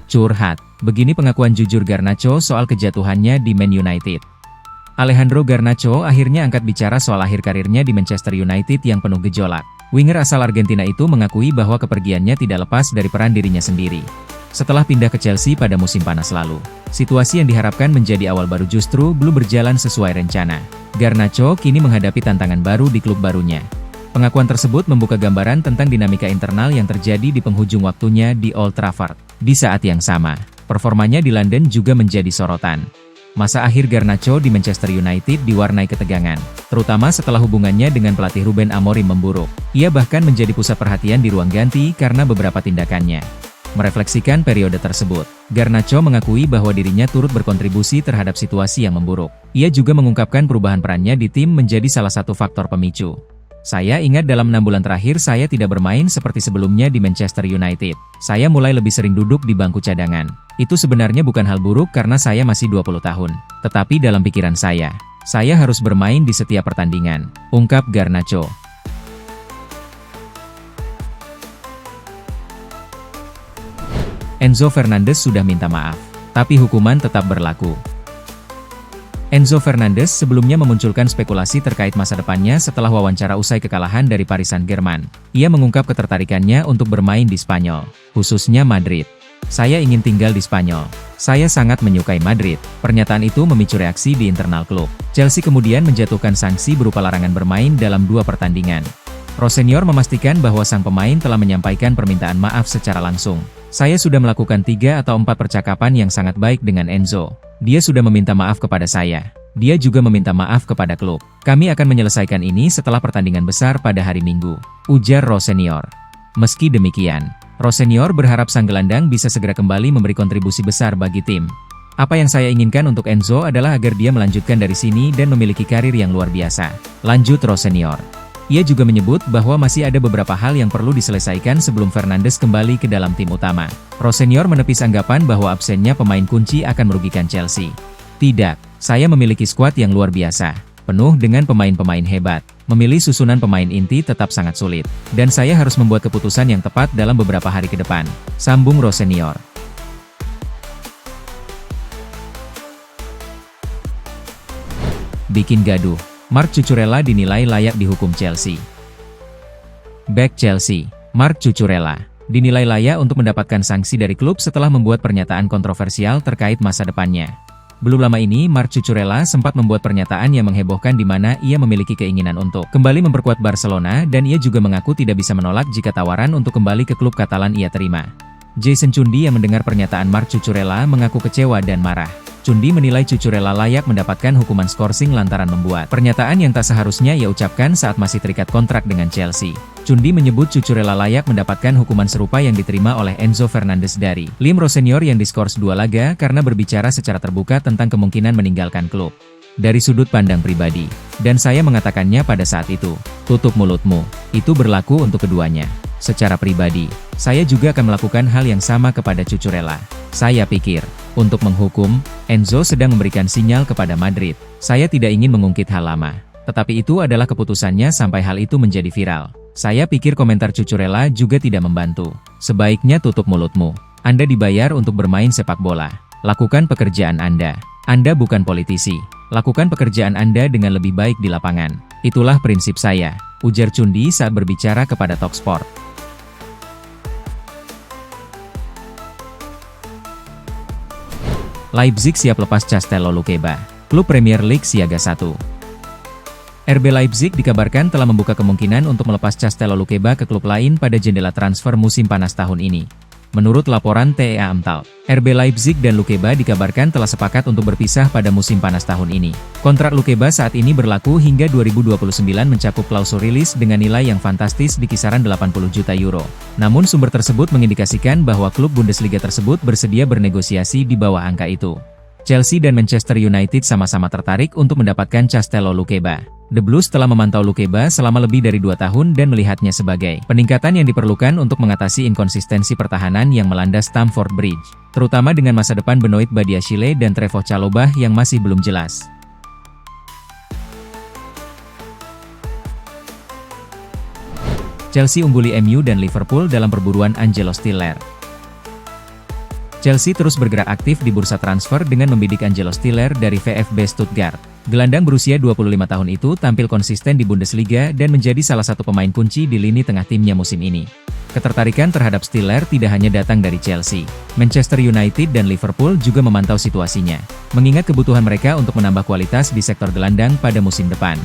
Curhat. Begini pengakuan jujur Garnacho soal kejatuhannya di Man United. Alejandro Garnacho akhirnya angkat bicara soal akhir karirnya di Manchester United yang penuh gejolak. Winger asal Argentina itu mengakui bahwa kepergiannya tidak lepas dari peran dirinya sendiri. Setelah pindah ke Chelsea pada musim panas lalu, situasi yang diharapkan menjadi awal baru justru belum berjalan sesuai rencana. Garnacho kini menghadapi tantangan baru di klub barunya. Pengakuan tersebut membuka gambaran tentang dinamika internal yang terjadi di penghujung waktunya di Old Trafford. Di saat yang sama, performanya di London juga menjadi sorotan. Masa akhir Garnacho di Manchester United diwarnai ketegangan, terutama setelah hubungannya dengan pelatih Ruben Amorim memburuk. Ia bahkan menjadi pusat perhatian di ruang ganti karena beberapa tindakannya. Merefleksikan periode tersebut, Garnacho mengakui bahwa dirinya turut berkontribusi terhadap situasi yang memburuk. Ia juga mengungkapkan perubahan perannya di tim menjadi salah satu faktor pemicu. Saya ingat dalam 6 bulan terakhir saya tidak bermain seperti sebelumnya di Manchester United. Saya mulai lebih sering duduk di bangku cadangan. Itu sebenarnya bukan hal buruk karena saya masih 20 tahun. Tetapi dalam pikiran saya harus bermain di setiap pertandingan, ungkap Garnacho. Enzo Fernandez sudah minta maaf, tapi hukuman tetap berlaku. Enzo Fernandez sebelumnya memunculkan spekulasi terkait masa depannya setelah wawancara usai kekalahan dari Paris Saint-Germain. Ia mengungkap ketertarikannya untuk bermain di Spanyol, khususnya Madrid. Saya ingin tinggal di Spanyol. Saya sangat menyukai Madrid. Pernyataan itu memicu reaksi di internal klub. Chelsea kemudian menjatuhkan sanksi berupa larangan bermain dalam 2 pertandingan. Rossoneri memastikan bahwa sang pemain telah menyampaikan permintaan maaf secara langsung. Saya sudah melakukan 3 atau 4 percakapan yang sangat baik dengan Enzo. Dia sudah meminta maaf kepada saya. Dia juga meminta maaf kepada klub. Kami akan menyelesaikan ini setelah pertandingan besar pada hari Minggu, ujar Rossoneri. Meski demikian, Rossoneri berharap sang gelandang bisa segera kembali memberi kontribusi besar bagi tim. Apa yang saya inginkan untuk Enzo adalah agar dia melanjutkan dari sini dan memiliki karir yang luar biasa, lanjut Rossoneri. Ia juga menyebut bahwa masih ada beberapa hal yang perlu diselesaikan sebelum Fernandes kembali ke dalam tim utama. Rossoneri menepis anggapan bahwa absennya pemain kunci akan merugikan Chelsea. Tidak, saya memiliki skuad yang luar biasa, penuh dengan pemain-pemain hebat. Memilih susunan pemain inti tetap sangat sulit, dan saya harus membuat keputusan yang tepat dalam beberapa hari ke depan, sambung Rossoneri. Bikin gaduh. Marc Cucurella dinilai layak dihukum Chelsea. Bek Chelsea, Marc Cucurella, dinilai layak untuk mendapatkan sanksi dari klub setelah membuat pernyataan kontroversial terkait masa depannya. Belum lama ini Marc Cucurella sempat membuat pernyataan yang menghebohkan di mana ia memiliki keinginan untuk kembali memperkuat Barcelona dan ia juga mengaku tidak bisa menolak jika tawaran untuk kembali ke klub Katalan ia terima. Jason Cundi yang mendengar pernyataan Marc Cucurella mengaku kecewa dan marah. Cundi menilai Cucurella layak mendapatkan hukuman skorsing lantaran membuat pernyataan yang tak seharusnya ia ucapkan saat masih terikat kontrak dengan Chelsea. Cundi menyebut Cucurella layak mendapatkan hukuman serupa yang diterima oleh Enzo Fernandez dari Lim Rossoneri yang diskors 2 laga karena berbicara secara terbuka tentang kemungkinan meninggalkan klub. Dari sudut pandang pribadi, dan saya mengatakannya pada saat itu, tutup mulutmu, itu berlaku untuk keduanya. Secara pribadi, saya juga akan melakukan hal yang sama kepada Cucurella. Saya pikir, untuk menghukum, Enzo sedang memberikan sinyal kepada Madrid. Saya tidak ingin mengungkit hal lama, tetapi itu adalah keputusannya sampai hal itu menjadi viral. Saya pikir komentar Cucurella juga tidak membantu. Sebaiknya tutup mulutmu. Anda dibayar untuk bermain sepak bola. Lakukan pekerjaan Anda. Anda bukan politisi. Lakukan pekerjaan Anda dengan lebih baik di lapangan. Itulah prinsip saya, ujar Cundi saat berbicara kepada Talksport. Leipzig siap lepas Castello Luqueba. Klub Premier League siaga 1. RB Leipzig dikabarkan telah membuka kemungkinan untuk melepas Castello Luqueba ke klub lain pada jendela transfer musim panas tahun ini. Menurut laporan TEA Amtal, RB Leipzig dan Luqueba dikabarkan telah sepakat untuk berpisah pada musim panas tahun ini. Kontrak Luqueba saat ini berlaku hingga 2029 mencakup klausul rilis dengan nilai yang fantastis di kisaran 80 juta euro. Namun sumber tersebut mengindikasikan bahwa klub Bundesliga tersebut bersedia bernegosiasi di bawah angka itu. Chelsea dan Manchester United sama-sama tertarik untuk mendapatkan Castello Luqueba. The Blues telah memantau Luqueba selama lebih dari 2 tahun dan melihatnya sebagai peningkatan yang diperlukan untuk mengatasi inkonsistensi pertahanan yang melanda Stamford Bridge, terutama dengan masa depan Benoit Badiashile dan Trevoh Chalobah yang masih belum jelas. Chelsea ungguli MU dan Liverpool dalam perburuan Angelo Stiller. Chelsea terus bergerak aktif di bursa transfer dengan membidik Angelo Stiller dari VfB Stuttgart. Gelandang berusia 25 tahun itu tampil konsisten di Bundesliga dan menjadi salah satu pemain kunci di lini tengah timnya musim ini. Ketertarikan terhadap Stiller tidak hanya datang dari Chelsea. Manchester United dan Liverpool juga memantau situasinya, mengingat kebutuhan mereka untuk menambah kualitas di sektor gelandang pada musim depan.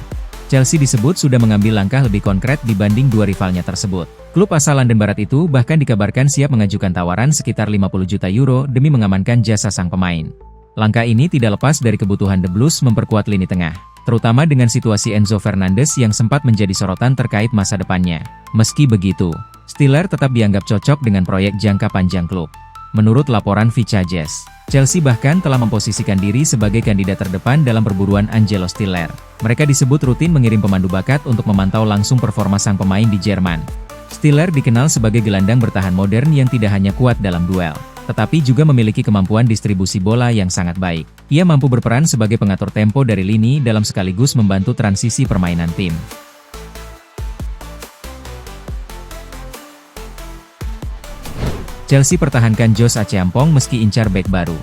Chelsea disebut sudah mengambil langkah lebih konkret dibanding dua rivalnya tersebut. Klub asal London Barat itu bahkan dikabarkan siap mengajukan tawaran sekitar 50 juta euro demi mengamankan jasa sang pemain. Langkah ini tidak lepas dari kebutuhan The Blues memperkuat lini tengah, terutama dengan situasi Enzo Fernandez yang sempat menjadi sorotan terkait masa depannya. Meski begitu, Stiller tetap dianggap cocok dengan proyek jangka panjang klub. Menurut laporan Vicajes, Chelsea bahkan telah memposisikan diri sebagai kandidat terdepan dalam perburuan Angelo Stiller. Mereka disebut rutin mengirim pemandu bakat untuk memantau langsung performa sang pemain di Jerman. Stiller dikenal sebagai gelandang bertahan modern yang tidak hanya kuat dalam duel, tetapi juga memiliki kemampuan distribusi bola yang sangat baik. Ia mampu berperan sebagai pengatur tempo dari lini dalam sekaligus membantu transisi permainan tim. Chelsea pertahankan Josh Acheampong meski incar bek baru.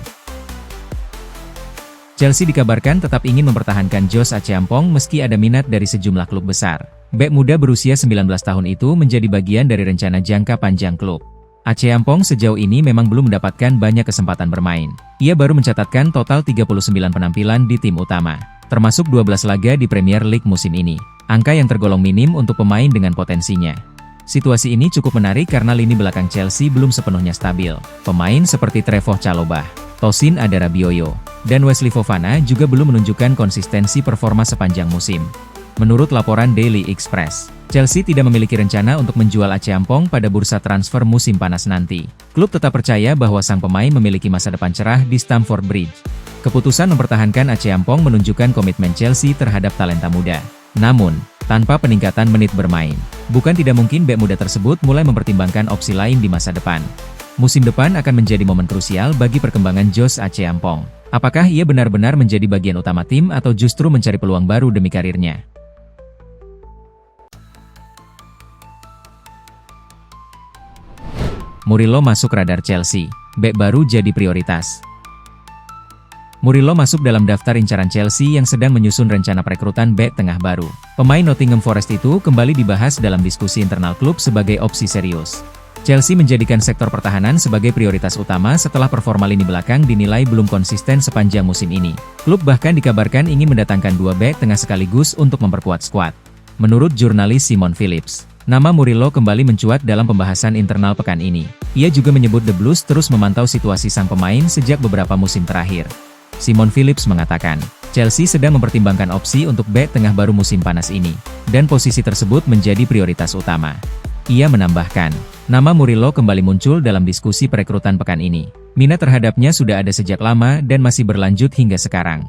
Chelsea dikabarkan tetap ingin mempertahankan Josh Acheampong meski ada minat dari sejumlah klub besar. Bek muda berusia 19 tahun itu menjadi bagian dari rencana jangka panjang klub. Acheampong sejauh ini memang belum mendapatkan banyak kesempatan bermain. Ia baru mencatatkan total 39 penampilan di tim utama, termasuk 12 laga di Premier League musim ini. Angka yang tergolong minim untuk pemain dengan potensinya. Situasi ini cukup menarik karena lini belakang Chelsea belum sepenuhnya stabil. Pemain seperti Trevoh Chalobah, Tosin Adarabioyo, dan Wesley Fofana juga belum menunjukkan konsistensi performa sepanjang musim. Menurut laporan Daily Express, Chelsea tidak memiliki rencana untuk menjual Acheampong pada bursa transfer musim panas nanti. Klub tetap percaya bahwa sang pemain memiliki masa depan cerah di Stamford Bridge. Keputusan mempertahankan Acheampong menunjukkan komitmen Chelsea terhadap talenta muda. Namun, tanpa peningkatan menit bermain, bukan tidak mungkin bek muda tersebut mulai mempertimbangkan opsi lain di masa depan. Musim depan akan menjadi momen krusial bagi perkembangan Josh Acheampong. Apakah ia benar-benar menjadi bagian utama tim atau justru mencari peluang baru demi karirnya? Murillo masuk radar Chelsea, bek baru jadi prioritas. Murillo masuk dalam daftar incaran Chelsea yang sedang menyusun rencana perekrutan bek tengah baru. Pemain Nottingham Forest itu kembali dibahas dalam diskusi internal klub sebagai opsi serius. Chelsea menjadikan sektor pertahanan sebagai prioritas utama setelah performa lini belakang dinilai belum konsisten sepanjang musim ini. Klub bahkan dikabarkan ingin mendatangkan dua bek tengah sekaligus untuk memperkuat skuad. Menurut jurnalis Simon Phillips, nama Murillo kembali mencuat dalam pembahasan internal pekan ini. Ia juga menyebut The Blues terus memantau situasi sang pemain sejak beberapa musim terakhir. Simon Phillips mengatakan, Chelsea sedang mempertimbangkan opsi untuk bek tengah baru musim panas ini, dan posisi tersebut menjadi prioritas utama. Ia menambahkan, nama Murillo kembali muncul dalam diskusi perekrutan pekan ini. Minat terhadapnya sudah ada sejak lama dan masih berlanjut hingga sekarang.